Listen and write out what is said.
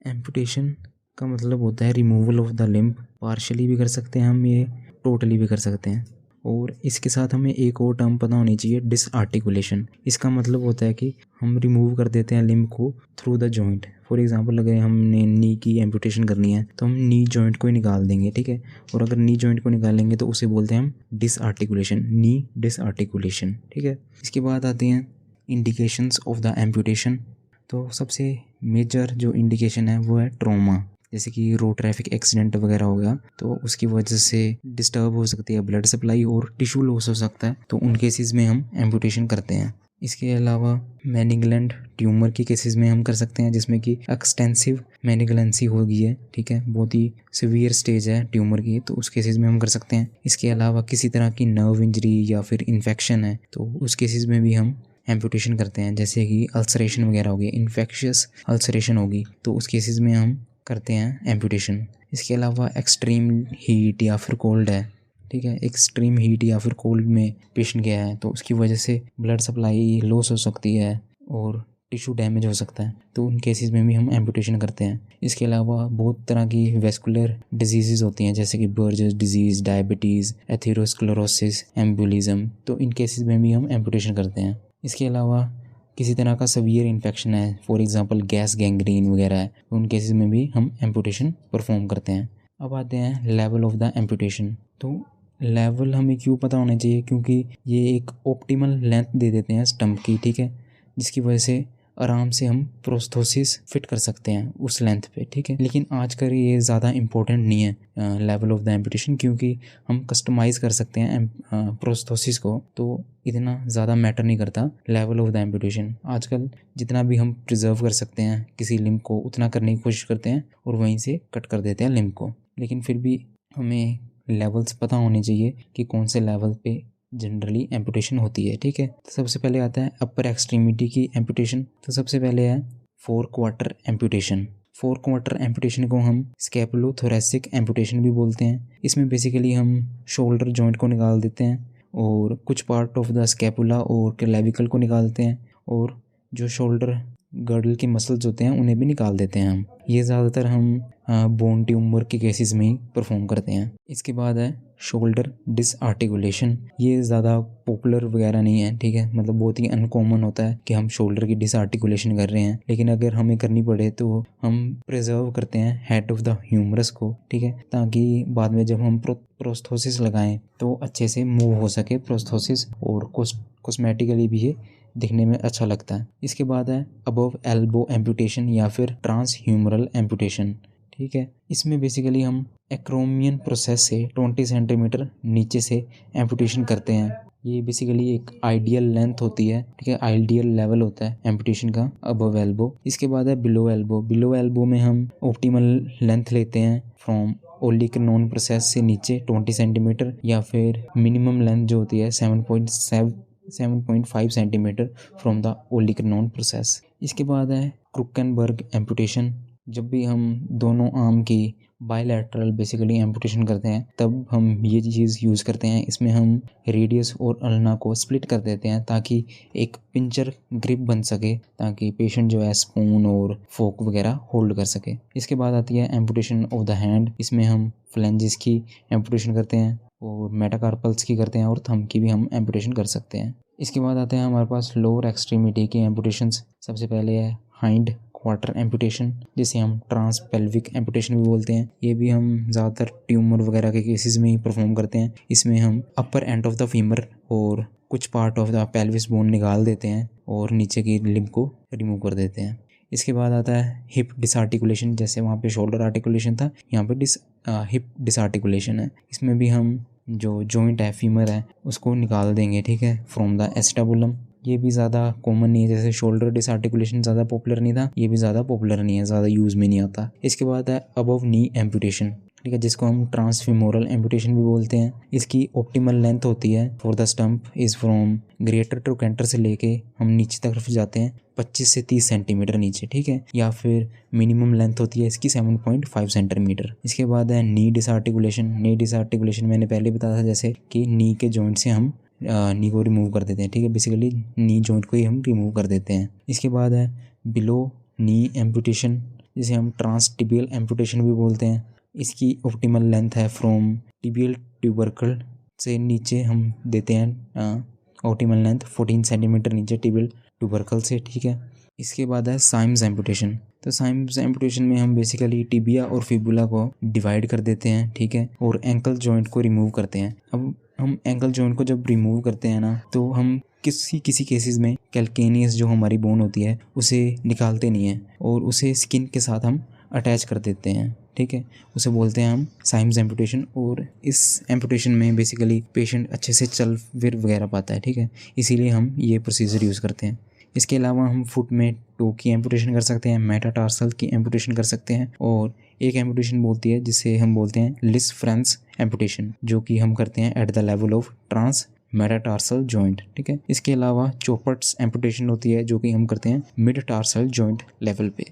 Amputation का मतलब होता है removal of the limb. Partially भी कर सकते हैं हम, ये टोटली भी कर सकते हैं। और इसके साथ हमें एक और टर्म पता होनी चाहिए, डिसआर्टिकुलेशन। इसका मतलब होता है कि हम रिमूव कर देते हैं लिम्ब को through the joint. For example अगर हमने नी की एम्पुटेशन करनी है तो हम नी जॉइंट को ही निकाल देंगे, ठीक है। और अगर नी जॉइंट को निकालेंगे तो उसे बोलते हैं हम डिसआर्टिकुलेशन, नी डिसआर्टिकुलेशन, ठीक है। इसके बाद आते हैं इंडिकेशंस ऑफ द एम्पुटेशन। तो सबसे मेजर जो इंडिकेशन है वो है ट्रॉमा। जैसे कि रोड ट्रैफिक एक्सीडेंट वगैरह हो गया तो उसकी वजह से डिस्टर्ब हो सकती है ब्लड सप्लाई और टिश्यू लॉस हो सकता है, तो उन केसेस में हम एम्पुटेशन करते हैं। इसके अलावा मैनिगलेंट ट्यूमर के केसेस में हम कर सकते हैं, जिसमें कि एक्सटेंसिव मैनिगलेंसी हो गई है, ठीक है, बहुत ही सीवियर स्टेज है ट्यूमर की, तो उस केसेस में हम कर सकते हैं। इसके अलावा किसी तरह की नर्व इंजरी या फिर इन्फेक्शन है तो उस केसेस में भी हम एम्पुटेशन करते हैं। जैसे कि अल्सरेशन वगैरह होगी, इन्फेक्शियस अल्सरेशन होगी, तो उस केसेस में हम करते हैं एम्पुटेशन। इसके अलावा एक्सट्रीम हीट या फिर कोल्ड है, ठीक है, एक्सट्रीम हीट या फिर कोल्ड में पेशेंट गया है तो उसकी वजह से ब्लड सप्लाई लॉस हो सकती है और टिश्यू डैमेज हो सकता है, तो उन केसेस में भी हम एम्पुटेशन करते हैं। इसके अलावा बहुत तरह की वेस्कुलर डिजीज़ होती हैं, जैसे कि Buerger's disease, diabetes, atherosclerosis, embolism, तो इन केसेस में भी हम एम्पुटेशन करते हैं। इसके अलावा किसी तरह का सवियर इन्फेक्शन है, फॉर एग्जांपल गैस गैंग्रीन वगैरह है, उन केसेस में भी हम एम्पुटेशन परफॉर्म करते हैं। अब आते हैं लेवल ऑफ द एम्पुटेशन। तो लेवल हमें क्यों पता होना चाहिए, क्योंकि ये एक ऑप्टिमल लेंथ दे देते हैं स्टंप की, ठीक है, जिसकी वजह से आराम से हम प्रोस्थोसिस फिट कर सकते हैं उस लेंथ पे, ठीक है। लेकिन आजकल ये ज़्यादा इम्पोर्टेंट नहीं है लेवल ऑफ द एम्पुटेशन, क्योंकि हम कस्टमाइज़ कर सकते हैं प्रोस्थोसिस को, तो इतना ज़्यादा मैटर नहीं करता लेवल ऑफ द एम्पुटेशन। आजकल जितना भी हम प्रिजर्व कर सकते हैं किसी लिम्ब को उतना करने की कोशिश करते हैं और वहीं से कट कर देते हैं लिम्ब को। लेकिन फिर भी हमें लेवल्स पता होने चाहिए कि कौन से लेवल पे जनरली एम्पुटेशन होती है, ठीक है। तो सबसे पहले आता है अपर एक्सट्रीमिटी की एम्पुटेशन। तो सबसे पहले है 4 क्वार्टर एम्पुटेशन। 4 क्वार्टर एम्पुटेशन को हम स्कैपुलोथोरैसिक एम्पुटेशन भी बोलते हैं। इसमें बेसिकली हम शोल्डर जॉइंट को निकाल देते हैं और कुछ पार्ट ऑफ द स्कैपुला और क्लेविकल को निकालते हैं, और जो शोल्डर गर्डल के मसल्स होते हैं उन्हें भी निकाल देते हैं हम। ये ज़्यादातर हम बोन ट्यूमर के केसेस में ही परफॉर्म करते हैं। इसके बाद है शोल्डर डिसआर्टिकुलेशन। ये ज़्यादा पॉपुलर वगैरह नहीं है, ठीक है, मतलब बहुत ही अनकॉमन होता है कि हम शोल्डर की डिसआर्टिकुलेशन कर रहे हैं, लेकिन अगर हमें करनी पड़े तो हम प्रिजर्व करते हैं हेड ऑफ द ह्यूमरस को, ठीक है, ताकि बाद में जब हम प्रोस्थोसिस लगाएं तो अच्छे से मूव हो सके प्रोस्थोसिस, और कॉस्मेटिकली भी ये दिखने में अच्छा लगता है। इसके बाद है अबव एल्बो एम्पुटेशन या फिर ट्रांस ह्यूमरल एम्पुटेशन, ठीक है। इसमें बेसिकली हम एक्रोमियन प्रोसेस से 20 सेंटीमीटर नीचे से एम्पुटेशन करते हैं। ये बेसिकली एक आइडियल लेंथ होती है, ठीक है, आइडियल लेवल होता है एम्पुटेशन का अबव एल्बो। इसके बाद है बिलो एल्बो। बिलो एल्बो में हम ऑप्टिमल लेंथ लेते हैं फ्रॉम ओलिकनोन प्रोसेस से नीचे 20 सेंटीमीटर, या फिर मिनिमम लेंथ जो होती है 7.5 सेंटीमीटर फ्रॉम द ओलिकनोन प्रोसेस। इसके बाद है क्रुकनबर्ग एम्पुटेशन। जब भी हम दोनों आर्म की बायलैटरल बेसिकली एम्पुटेशन करते हैं तब हम ये चीज़ यूज़ करते हैं। इसमें हम रेडियस और अल्ना को स्प्लिट कर देते हैं ताकि एक पिंचर ग्रिप बन सके, ताकि पेशेंट जो है स्पून और फोक वगैरह होल्ड कर सके। इसके बाद आती है एम्पुटेशन ऑफ द हैंड। इसमें हम फ्लेंजेस की एम्पुटेशन करते हैं और मेटाकार्पल्स की करते हैं और थंब की भी हम एम्पुटेशन कर सकते हैं। इसके बाद आते हैं हमारे पास लोअर एक्सट्रीमिटी की एम्पुटेशंस। सबसे पहले है हाइंड क्वार्टर एम्पुटेशन, जिसे हम ट्रांस पेल्विक एम्पुटेशन भी बोलते हैं। ये भी हम ज़्यादातर ट्यूमर वगैरह के केसेस में ही परफॉर्म करते हैं। इसमें हम अपर एंड ऑफ द फीमर और कुछ part of the pelvis bone निकाल देते हैं और नीचे की लिम्ब को रिमूव कर देते हैं। इसके बाद आता है हिप डिसआर्टिकुलेशन। जैसे वहाँ पे शोल्डर आर्टिकुलेशन था, यहाँ पे हिप डिसआर्टिकुलेशन है। इसमें भी हम जो जॉइंट है फीमर है उसको निकाल देंगे, ठीक है, फ्रॉम द एस्टाबुलम। ये भी ज़्यादा कॉमन नहीं है, जैसे शोल्डर डिसआर्टिकुलेशन ज़्यादा पॉपुलर नहीं था, ये भी ज़्यादा पॉपुलर नहीं है, ज़्यादा यूज़ में नहीं आता। इसके बाद है अबव नी एम्पुटेशन, ठीक है, जिसको हम ट्रांसफीमोरल एम्पुटेशन भी बोलते हैं। इसकी ऑप्टिमल लेंथ होती है for the stump is from greater trochanter से लेके हम नीचे तरफ जाते हैं 25 से 30 सेंटीमीटर नीचे, ठीक है, या फिर मिनिमम लेंथ होती है इसकी 7.5 सेंटीमीटर। इसके बाद है नी डिसआर्टिकुलेशन। नी डिसआर्टिकुलेशन मैंने पहले बताया था, जैसे कि नी के जॉइंट से हम नी को रिमूव कर देते हैं, ठीक है, बेसिकली नी जॉइंट को ही हम रिमूव कर देते हैं। इसके बाद है बिलो नी एम्पुटेशन। जिसे हम ट्रांस टिबियल एम्पुटेशन भी बोलते हैं। इसकी ऑप्टिमल लेंथ है फ्रॉम टिबियल ट्यूबरकल से नीचे हम देते हैं ऑप्टिमल लेंथ 14 सेंटीमीटर नीचे टिबियल ट्यूबरकल से, ठीक है। इसके बाद है साइम्स एम्पुटेशन। तो साइम्स एम्पुटेशन में हम बेसिकली टिबिया और फिबुला को डिवाइड कर देते हैं, ठीक है, और एंकल जॉइंट को रिमूव करते हैं। अब हम एंकल जॉइंट को जब रिमूव करते हैं ना, तो हम किसी केसेस में कैल्केनियस जो हमारी बोन होती है उसे निकालते नहीं हैं और उसे स्किन के साथ हम अटैच कर देते हैं, ठीक है। उसे बोलते हैं हम साइम्स एम्पुटेशन। और इस एम्पुटेशन में बेसिकली पेशेंट अच्छे से चल फिर वगैरह पाता है, ठीक है, इसीलिए हम ये प्रोसीजर यूज़ करते हैं। इसके अलावा हम फुट में टो की एम्पुटेशन कर सकते हैं, मेटाटार्सल की एम्पुटेशन कर सकते हैं, और एक एम्पुटेशन बोलती है जिसे हम बोलते हैं लिस फ्रेंस एम्पुटेशन, जो कि हम करते हैं at the level of transmetatarsal joint, ठीक है। इसके अलावा चोपर्ट्स एम्पुटेशन होती है जो कि हम करते हैं मिड टार्सल जॉइंट लेवल पे।